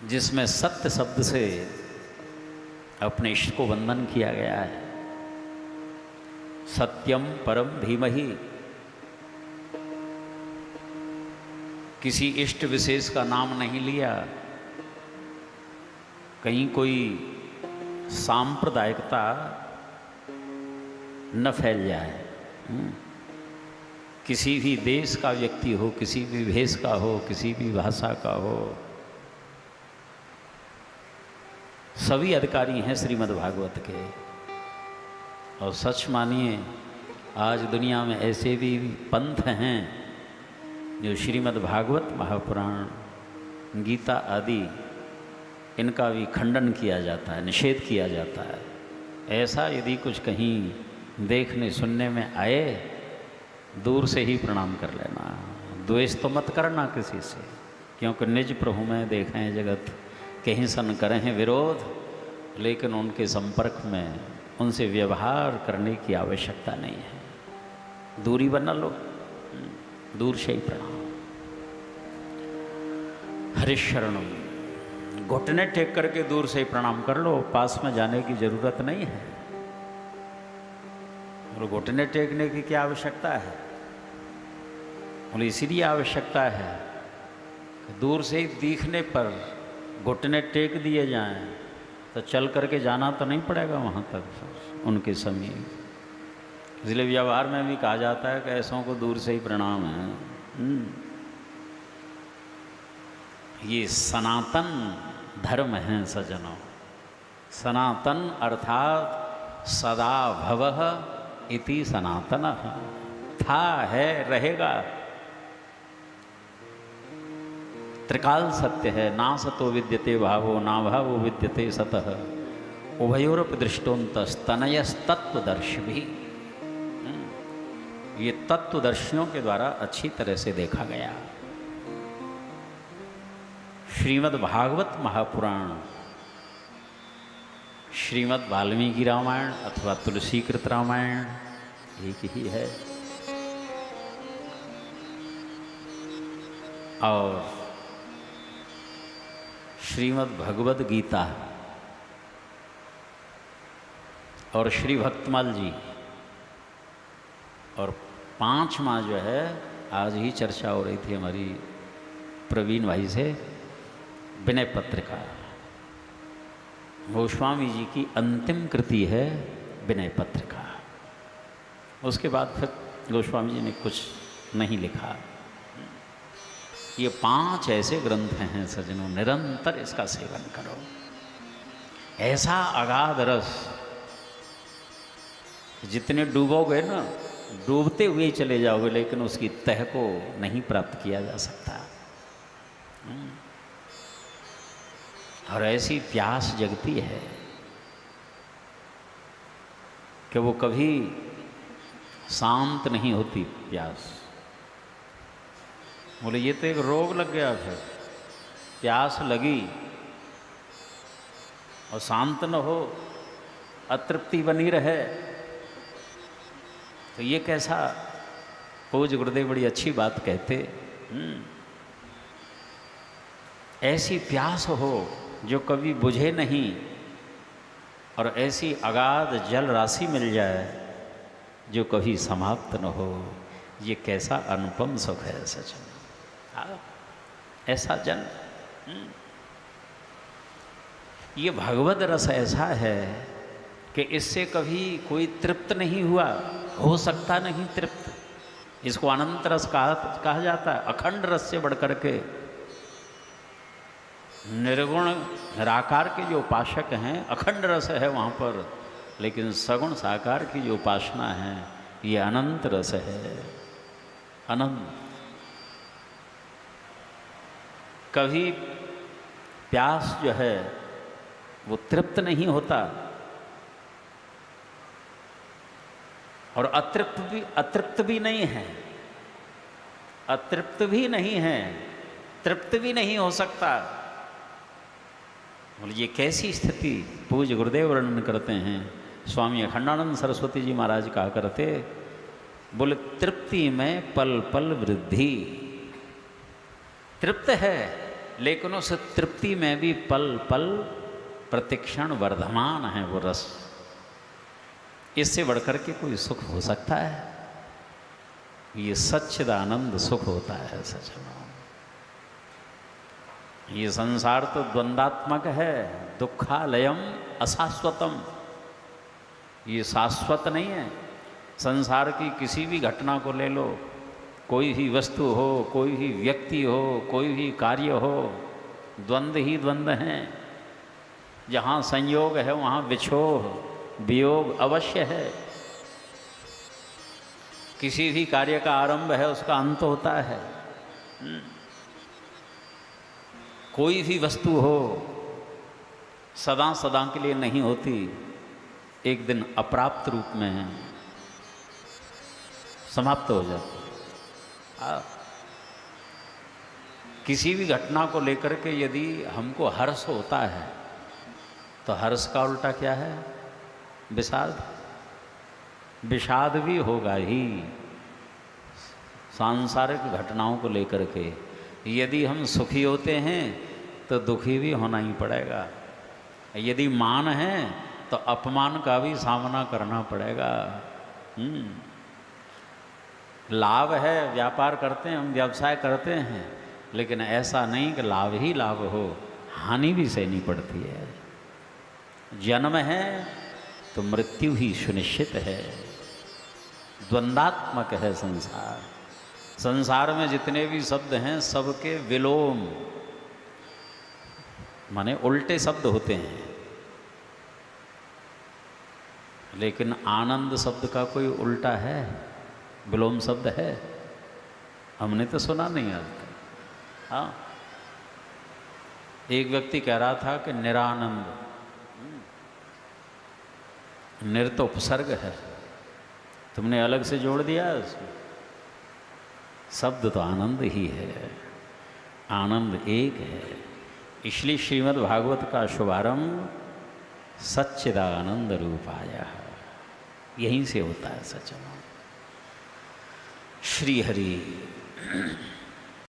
जिसमें सत्य शब्द से अपने इष्ट को वंदन किया गया है। सत्यम परम धीमहि, किसी इष्ट विशेष का नाम नहीं लिया, कहीं कोई सांप्रदायिकता न फैल जाए। किसी भी देश का व्यक्ति हो, किसी भी भेष का हो, किसी भी भाषा का हो, सभी अधिकारी हैं श्रीमद् भागवत के। और सच मानिए आज दुनिया में ऐसे भी पंथ हैं जो श्रीमद् भागवत महापुराण, गीता आदि इनका भी खंडन किया जाता है, निषेध किया जाता है। ऐसा यदि कुछ कहीं देखने सुनने में आए, दूर से ही प्रणाम कर लेना। द्वेष तो मत करना किसी से, क्योंकि निज प्रभु में देखें जगत, कहीं सन करें विरोध, लेकिन उनके संपर्क में उनसे व्यवहार करने की आवश्यकता नहीं है। दूरी बना लो, दूर से ही प्रणाम। हरिशरणम, घुटने टेक करके दूर से ही प्रणाम कर लो, पास में जाने की जरूरत नहीं है। और घुटने टेकने की क्या आवश्यकता है? बोले इसीलिए आवश्यकता है कि दूर से ही दिखने पर घुटने टेक दिए जाएं तो चल करके जाना तो नहीं पड़ेगा वहाँ तक उनके समीप। इसलिए व्यवहार में भी कहा जाता है कि ऐसों को दूर से ही प्रणाम है। ये सनातन धर्म है सज्जनों। सनातन अर्थात सदा भवः इति सनातनः, था है रहेगा। त्रिकाल सत्य है, ना सतो विद्यते भावो ना भावो विद्यते सतः, उभयोरपि दृष्टोन्तस्तनयस्तत्वदर्शी भी। ये तत्वदर्शियों के द्वारा अच्छी तरह से देखा गया। श्रीमद् भागवत महापुराण, श्रीमद् वाल्मीकि रामायण अथवा तुलसीकृत रामायण एक ही है। और श्रीमद् भगवद गीता और श्री भक्तमाल जी, और पांचवा जो है आज ही चर्चा हो रही थी हमारी प्रवीण भाई से, विनय पत्रिका। गोस्वामी जी की अंतिम कृति है विनय पत्रिका। उसके बाद फिर गोस्वामी जी ने कुछ नहीं लिखा। ये 5 ऐसे ग्रंथ हैं सज्जनों, निरंतर इसका सेवन करो। ऐसा अगाध रस, जितने डूबोगे ना, डूबते हुए ही चले जाओगे, लेकिन उसकी तह को नहीं प्राप्त किया जा सकता। और ऐसी प्यास जगती है कि वो कभी शांत नहीं होती प्यास। बोले ये तो एक रोग लग गया फिर, प्यास लगी और शांत न हो, अतृप्ति बनी रहे, तो ये कैसा? पूज्य गुरुदेव बड़ी अच्छी बात कहते, ऐसी प्यास हो जो कभी बुझे नहीं, और ऐसी अगाध जल राशि मिल जाए जो कभी समाप्त न हो। ये कैसा अनुपम सुख है सच में। ऐसा जन, ये भगवद रस ऐसा है कि इससे कभी कोई तृप्त नहीं हुआ, हो सकता नहीं तृप्त। इसको अनंत रस कहा जाता है। अखंड रस से बढ़कर के निर्गुण निराकार के जो उपासक हैं, अखंड रस है वहाँ पर, लेकिन सगुण साकार की जो उपासना है ये अनंत रस है। अनंत। कभी प्यास जो है वो तृप्त नहीं होता, और अतृप्त भी नहीं है, अतृप्त भी नहीं है, तृप्त भी नहीं हो सकता। बोले ये कैसी स्थिति? पूज्य गुरुदेव वर्णन करते हैं, स्वामी अखंडानंद सरस्वती जी महाराज कहा करते, बोले तृप्ति में पल पल वृद्धि। तृप्त है लेकिन उस तृप्ति में भी पल पल प्रतिक्षण वर्धमान है वो रस। इससे बढ़कर के कोई सुख हो सकता है? ये सच्चिदानंद सुख होता है सज्जनों। ये संसार तो द्वंदात्मक है, दुखालयम अशाश्वतम। ये शाश्वत नहीं है। संसार की किसी भी घटना को ले लो, कोई भी वस्तु हो, कोई भी व्यक्ति हो, कोई भी कार्य हो, द्वंद्व ही द्वंद्व हैं। जहाँ संयोग है वहाँ विछोह वियोग अवश्य है। किसी भी कार्य का आरंभ है, उसका अंत होता है। कोई भी वस्तु हो सदा सदा के लिए नहीं होती, एक दिन अप्राप्त रूप में समाप्त हो जाती। किसी भी घटना को लेकर के यदि हमको हर्ष होता है तो हर्ष का उल्टा क्या है? विषाद। विषाद भी होगा ही सांसारिक घटनाओं को लेकर के। यदि हम सुखी होते हैं तो दुखी भी होना ही पड़ेगा। यदि मान है तो अपमान का भी सामना करना पड़ेगा। लाभ है, व्यापार करते हैं हम, व्यवसाय करते हैं, लेकिन ऐसा नहीं कि लाभ ही लाभ हो, हानि भी सहनी पड़ती है। जन्म है तो मृत्यु ही सुनिश्चित है। द्वंदात्मक है संसार। संसार में जितने भी शब्द हैं सबके विलोम माने उल्टे शब्द होते हैं, लेकिन आनंद शब्द का कोई उल्टा है, विलोम शब्द है? हमने तो सुना नहीं आज तक। हाँ, एक व्यक्ति कह रहा था कि निरानंद, निर तो उपसर्ग है, तुमने अलग से जोड़ दिया उसमें। शब्द तो आनंद ही है, आनंद एक है। इसलिए श्रीमद् भागवत का शुभारंभ सच्चिदानंद रूप आया है, यहीं से होता है सच। श्री हरि।